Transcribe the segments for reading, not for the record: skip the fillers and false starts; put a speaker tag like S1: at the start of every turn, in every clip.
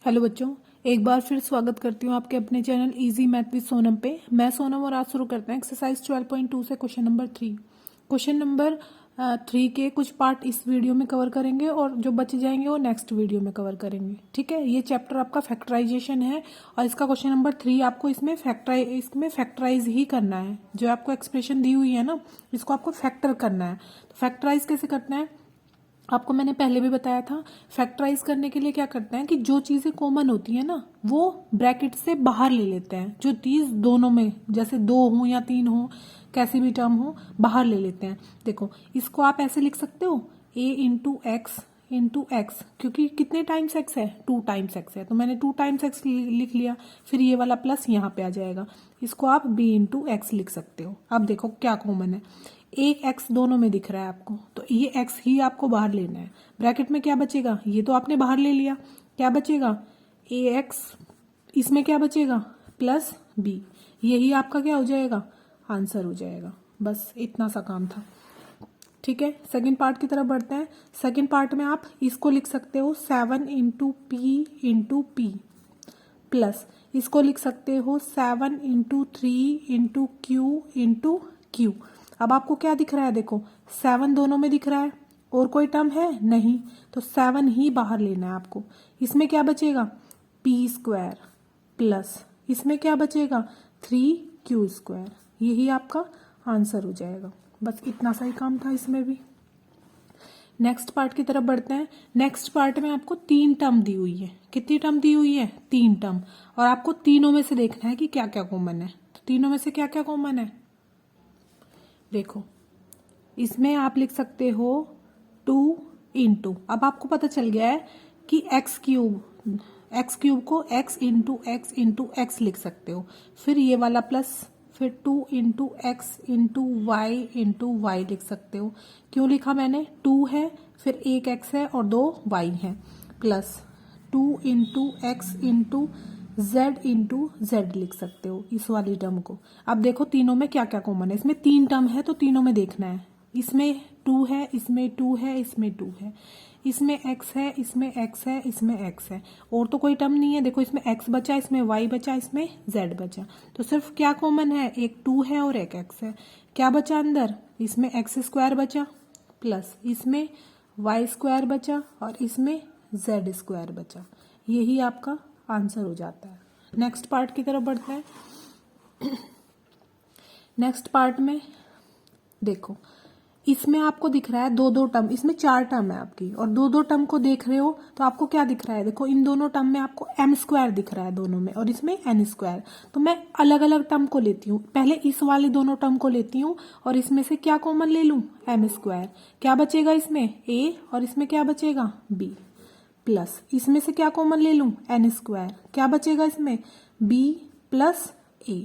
S1: Hello बच्चों, एक बार फिर स्वागत करती हूँ आपके अपने channel easy math with Sonam पे। मैं सोनम और आज शुरू करते हैं एक्सरसाइज 12.2 से क्वेश्चन नंबर 3। क्वेश्चन नंबर 3 के कुछ पार्ट इस वीडियो में कवर करेंगे और जो बच जाएंगे वो नेक्स्ट वीडियो में कवर करेंगे। ठीक है, ये चैप्टर आपका फैक्टराइजेशन है और इसका क्वेश्चन नंबर 3 आपको इसमें फैक्टराइज ही करना है। जो आपको एक्सप्रेशन दी हुई है ना, इसको आपको फैक्टर करना है। तो फैक्टराइज कैसे करना है आपको मैंने पहले भी बताया था। फैक्टराइज करने के लिए क्या करते हैं कि जो चीजें कॉमन होती है ना वो ब्रैकेट से बाहर ले लेते हैं। जो चीज दोनों में जैसे 2 हो या 3 हो, कैसी भी टर्म हो, बाहर ले लेते हैं। देखो, इसको आप ऐसे लिख सकते हो a इंटू एक्स, क्योंकि कितने टाइम्स एक्स है, 2 टाइम्स एक्स है, तो मैंने 2 टाइम्स एक्स लिख लिया। फिर ये वाला प्लस यहाँ पे आ जाएगा, इसको आप b/x लिख सकते हो। अब देखो क्या कॉमन है, एक एक्स दोनों में दिख रहा है आपको, तो ये एक्स ही आपको बाहर लेना है। ब्रैकेट में क्या बचेगा, ये तो आपने बाहर ले लिया, क्या बचेगा ए एक्स, इसमें क्या बचेगा प्लस बी, यही आपका क्या हो जाएगा, आंसर हो जाएगा। बस इतना सा काम था। ठीक है, सेकंड पार्ट की तरफ बढ़ते हैं। सेकंड पार्ट में आप इसको लिख सकते हो 7 × p प्लस इसको लिख सकते हो 7 × 3 × q। अब आपको क्या दिख रहा है, देखो 7 दोनों में दिख रहा है, और कोई टर्म है नहीं, तो 7 ही बाहर लेना है आपको। इसमें क्या बचेगा p² प्लस इसमें क्या बचेगा 3q², यही आपका आंसर हो जाएगा। बस इतना सा ही काम था इसमें भी। नेक्स्ट पार्ट की तरफ बढ़ते हैं। नेक्स्ट पार्ट में आपको 3 टर्म दी हुई है। कितनी टर्म दी हुई है, 3 टर्म, और आपको तीनों में से देखना है कि क्या क्या कॉमन है। तो तीनों में से क्या क्या कॉमन है, देखो इसमें आप लिख सकते हो 2 इंटू, अब आपको पता चल गया है कि एक्स क्यूब को x लिख सकते हो। फिर ये वाला प्लस, फिर 2 × y लिख सकते हो। क्यों लिखा मैंने, 2 है, फिर एक x है और 2 y है, प्लस 2 × z लिख सकते हो इस वाली टर्म को। अब देखो तीनों में क्या क्या कॉमन है, इसमें 3 टर्म है तो तीनों में देखना है। इसमें 2 है, इसमें 2 है, इसमें 2 है, इसमें x है, इसमें x है, इसमें x है, और तो कोई टर्म नहीं है। देखो इसमें x बचा, इसमें y बचा, इसमें z बचा, तो सिर्फ क्या कॉमन है, एक 2 है और एक x है। क्या बचा अंदर, इसमें x² बचा, प्लस इसमें y² बचा और इसमें z² बचा, यही आपका आंसर हो जाता है। नेक्स्ट पार्ट की तरफ बढ़ते हैं। नेक्स्ट पार्ट में देखो, इसमें आपको दिख रहा है 2 टर्म, इसमें 4 टर्म है आपकी, और 2 टर्म को देख रहे हो तो आपको क्या दिख रहा है, देखो इन दोनों टर्म में आपको m² दिख रहा है दोनों में, और इसमें n²। तो मैं अलग अलग टर्म को लेती हूँ, पहले इस वाले दोनों टर्म को लेती हूँ और इसमें से क्या कॉमन ले लूँ, m²। क्या बचेगा इसमें a, और इसमें क्या बचेगा b, प्लस इसमें से क्या कॉमन ले लूँ n², क्या बचेगा इसमें b प्लस a।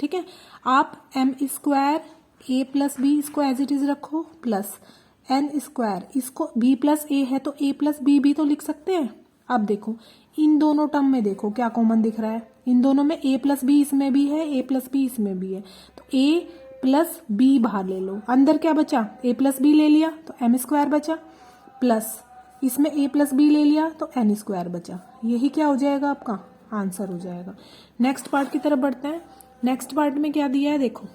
S1: ठीक है, आप m² a प्लस बी इसको एज इट इज रखो, प्लस n², इसको b प्लस a है तो a प्लस b भी तो लिख सकते हैं। अब देखो इन दोनों टर्म में देखो क्या कॉमन दिख रहा है, इन दोनों में a प्लस बी इसमें भी है, a प्लस बी इसमें भी है, तो a प्लस b बाहर ले लो। अंदर क्या बचा, a प्लस बी ले लिया तो m² बचा, प्लस इसमें a प्लस बी ले लिया तो n² बचा, यही क्या हो जाएगा, आपका आंसर हो जाएगा। नेक्स्ट पार्ट की तरफ बढ़ते हैं। नेक्स्ट पार्ट में क्या दिया है, देखो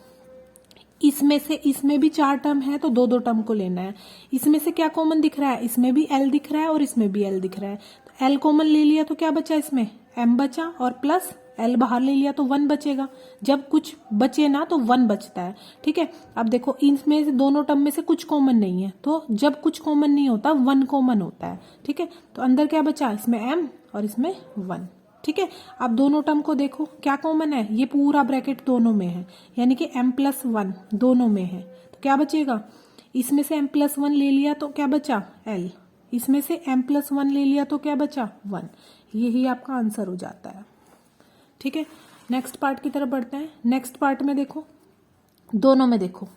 S1: इसमें से इसमें भी 4 टर्म है तो 2 टर्म को लेना है। इसमें से क्या कॉमन दिख रहा है, इसमें भी l दिख रहा है और इसमें भी l दिख रहा है, तो l कॉमन ले लिया तो क्या बचा, इसमें m बचा, और प्लस l बाहर ले लिया तो 1 बचेगा। जब कुछ बचे ना तो 1 बचता है। ठीक है, अब देखो इनमें से दोनों टर्म में से कुछ कॉमन नहीं है, तो जब कुछ कॉमन नहीं होता 1 कॉमन होता है। ठीक है, तो अंदर क्या बचा, इसमें m और इसमें 1। ठीक है, अब दोनों टर्म को देखो क्या कॉमन है, ये पूरा ब्रैकेट दोनों में है, यानी कि m+1 दोनों में है, तो क्या बचेगा, इसमें से m+1 ले लिया तो क्या बचा l, इसमें से m+1 ले लिया तो क्या बचा 1, यही आपका आंसर हो जाता है। ठीक है, नेक्स्ट पार्ट की तरफ बढ़ते हैं। नेक्स्ट पार्ट में देखो दोनों में देखो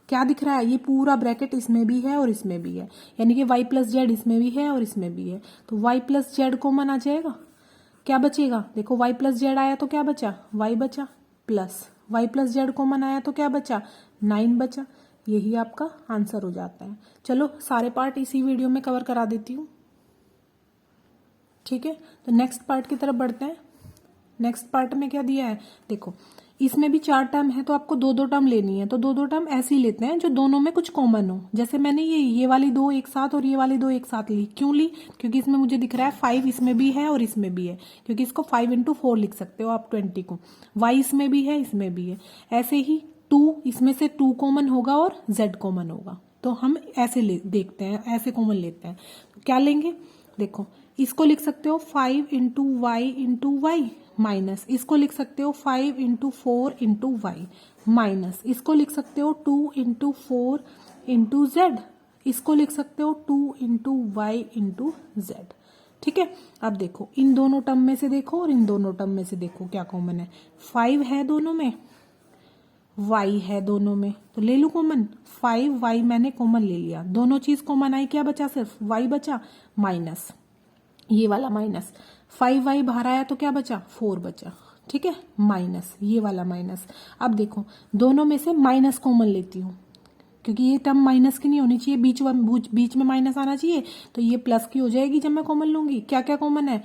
S1: क्या दिख रहा है, ये पूरा ब्रैकेट इसमें भी है और इसमें भी है, यानी कि y प्लस जेड इसमें भी है और इसमें भी है, तो y प्लस जेड कॉमन आ जाएगा। क्या बचेगा, देखो y प्लस जेड आया तो क्या बचा, y बचा, plus y plus Z common आया तो क्या बचा, 9 बचा, यही आपका आंसर हो जाता है। चलो सारे पार्ट इसी वीडियो में कवर करा देती हूँ। ठीक है, तो नेक्स्ट पार्ट की तरफ बढ़ते हैं। नेक्स्ट पार्ट में क्या दिया है, देखो इसमें भी 4 टर्म है तो आपको 2-2 टर्म लेनी है, तो 2-2 टर्म ऐसे ही लेते हैं जो दोनों में कुछ कॉमन हो। जैसे मैंने ये वाली 2 एक साथ और ये वाली 2 एक साथ ली, क्यों ली, क्योंकि इसमें मुझे दिख रहा है 5 इसमें भी है और इसमें भी है, क्योंकि इसको 5 × 4 लिख सकते हो आप 20 को, y इसमें भी है इसमें भी है। ऐसे ही 2 इसमें से 2 कॉमन होगा और z कॉमन होगा, तो हम ऐसे देखते हैं, ऐसे कॉमन लेते हैं। तो क्या लेंगे, देखो इसको लिख सकते हो 5 × y माइनस, इसको लिख सकते हो 5 × 4 × y माइनस, इसको लिख सकते हो 2 × 4 × z, इसको लिख सकते हो 2 × y × z। ठीक है, अब देखो इन दोनों टर्म में से देखो और इन दोनों टर्म में से देखो क्या कॉमन है। 5 है दोनों में, y है दोनों में, तो ले लूं कॉमन, 5y मैंने कॉमन ले लिया, दोनों चीज कॉमन आई, क्या बचा, सिर्फ y बचा, माइनस ये वाला माइनस, 5y बाहर आया तो क्या बचा, 4 बचा। ठीक है, माइनस ये वाला माइनस। अब देखो दोनों में से माइनस कॉमन लेती हूँ, क्योंकि ये टर्म माइनस की नहीं होनी चाहिए, बीच में माइनस आना चाहिए, तो ये प्लस की हो जाएगी जब मैं कॉमन लूंगी। क्या क्या कॉमन है,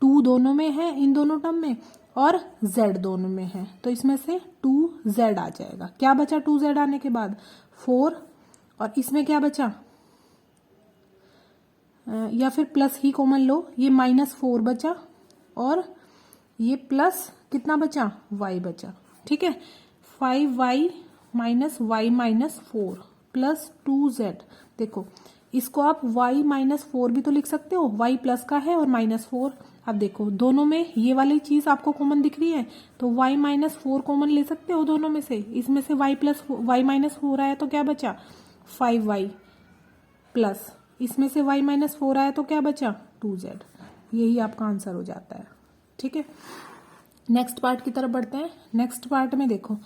S1: 2 दोनों में है इन दोनों टर्म में, और z दोनों में है, तो इसमें से 2z आ जाएगा। क्या बचा 2z आने के बाद, 4, और इसमें क्या बचा, या फिर प्लस ही कॉमन लो, ये -4 बचा और ये प्लस कितना बचा, y बचा। ठीक है, 5y - y - 4 प्लस 2z। देखो इसको आप y - 4 भी तो लिख सकते हो, y प्लस का है और -4। अब देखो दोनों में ये वाली चीज आपको कॉमन दिख रही है, तो y - 4 कॉमन ले सकते हो दोनों में से। इसमें से y - 4 आया तो क्या बचा, 5y प्लस, इसमें से y - 4 आया तो क्या बचा, 2z। यही आपका आंसर हो जाता है। ठीक है, नेक्स्ट पार्ट की तरफ बढ़ते हैं। नेक्स्ट पार्ट में देखो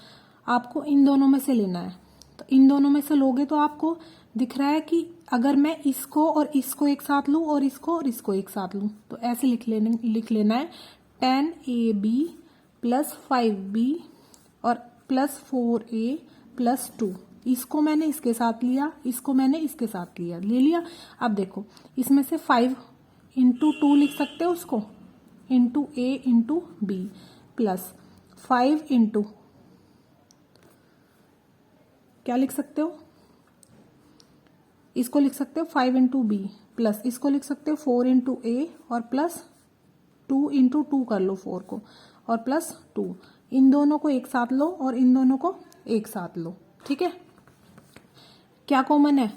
S1: आपको इन दोनों में से लेना है, तो इन दोनों में से लोगे तो आपको दिख रहा है कि अगर मैं इसको और इसको एक साथ लूं और इसको एक साथ लूं, तो ऐसे लिख लेना है 10ab + 5b और +4a + 2। इसको मैंने इसके साथ लिया, इसको मैंने इसके साथ लिया, ले लिया। अब देखो इसमें से 5 × 2 लिख सकते हो उसको, × a × b प्लस 5 × क्या लिख सकते हो, इसको लिख सकते हो 5 × b प्लस इसको लिख सकते हो 4 × a और प्लस 2 × 2 कर लो 4 को, और प्लस 2। इन दोनों को एक साथ लो और इन दोनों को एक साथ लो। ठीक है, क्या कॉमन है,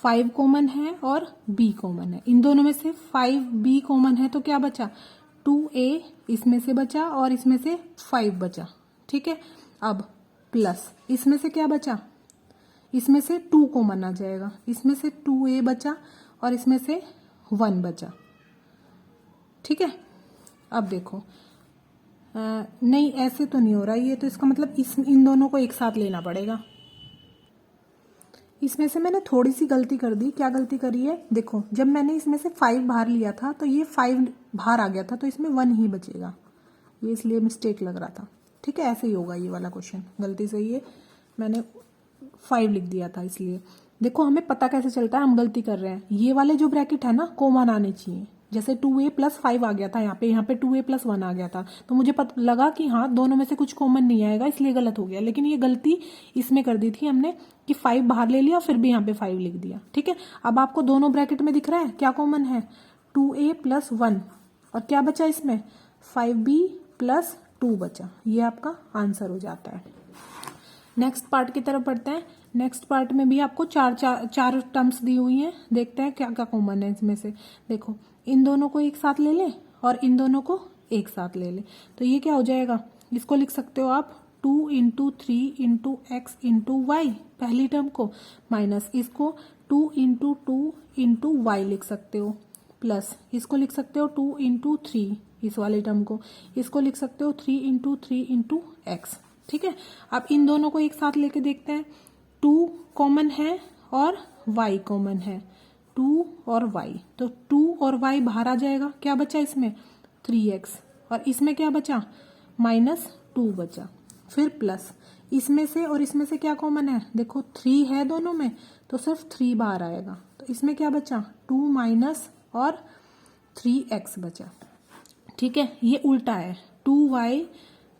S1: 5 कॉमन है और b कॉमन है। इन दोनों में से 5b कॉमन है तो क्या बचा, 2a इसमें से बचा और इसमें से 5 बचा। ठीक है, अब प्लस इसमें से क्या बचा, इसमें से 2 कॉमन आ जाएगा, इसमें से 2a बचा और इसमें से 1 बचा। ठीक है, अब देखो नहीं ऐसे तो नहीं हो रहा ये, तो इसका मतलब इन दोनों को एक साथ लेना पड़ेगा। इसमें से मैंने थोड़ी सी गलती कर दी। क्या गलती करी है, देखो जब मैंने इसमें से 5 बाहर लिया था तो ये 5 बाहर आ गया था, तो इसमें 1 ही बचेगा, ये इसलिए मिस्टेक लग रहा था। ठीक है, ऐसे ही होगा ये वाला क्वेश्चन, गलती से ये मैंने 5 लिख दिया था इसलिए। देखो हमें पता कैसे चलता है हम गलती कर रहे हैं, ये वाले जो ब्रैकेट है ना कॉमन आने चाहिए। जैसे 2a + 5 आ गया था यहाँ पे 2a + 1 आ गया था, तो मुझे पता लगा कि हाँ दोनों में से कुछ कॉमन नहीं आएगा, इसलिए गलत हो गया। लेकिन ये गलती इसमें कर दी थी हमने कि 5 बाहर ले लिया फिर भी यहाँ पे 5 लिख दिया। ठीक है, अब आपको दोनों ब्रैकेट में दिख रहा है क्या कॉमन है, 2a + 1 और क्या बचा इसमें, 5b + 2 बचा। ये आपका आंसर हो जाता है। नेक्स्ट पार्ट की तरफ बढ़ते हैं। नेक्स्ट पार्ट में भी आपको चार टर्म्स दी हुई हैं, देखते हैं क्या क्या कॉमन है इसमें से। देखो इन दोनों को एक साथ ले लें और इन दोनों को एक साथ ले लें, तो ये क्या हो जाएगा, इसको लिख सकते हो आप 2 × 3 × x × y पहली टर्म को, माइनस इसको 2 × 2 × y लिख सकते हो, प्लस इसको लिख सकते हो 2 × 3 इस वाले टर्म को, इसको लिख सकते हो 3 × 3 × x। ठीक है, अब इन दोनों को एक साथ लेके देखते हैं। 2 कॉमन है और y कॉमन है, 2 और y, तो 2 और y बाहर आ जाएगा। क्या बचा इसमें, 3x, और इसमें क्या बचा, -2 बचा। फिर प्लस इसमें से और इसमें से क्या कॉमन है, देखो 3 है दोनों में, तो सिर्फ 3 बाहर आएगा, तो इसमें क्या बचा, 2 माइनस और 3x बचा। ठीक है, ये उल्टा है, 2y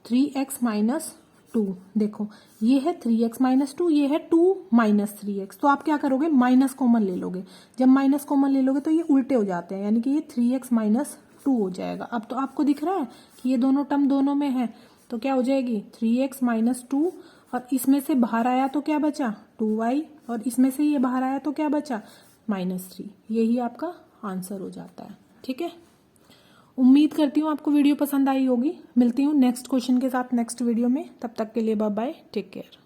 S1: 3x माइनस 2। देखो ये है 3x माइनस 2, ये है 2 माइनस 3x। तो आप क्या करोगे, माइनस कॉमन ले लोगे। जब माइनस कॉमन ले लोगे तो ये उल्टे हो जाते हैं, यानी कि ये 3x माइनस 2 हो जाएगा। अब तो आपको दिख रहा है कि ये दोनों टर्म दोनों में है, तो क्या हो जाएगी 3x माइनस 2, और इसमें से बाहर आया तो क्या बचा 2y, और इसमें से ये बाहर आया तो क्या बचा -3। यही आपका आंसर हो जाता है। ठीक है, उम्मीद करती हूँ आपको वीडियो पसंद आई होगी। मिलती हूँ नेक्स्ट क्वेश्चन के साथ नेक्स्ट वीडियो में, तब तक के लिए बाय बाय, टेक केयर।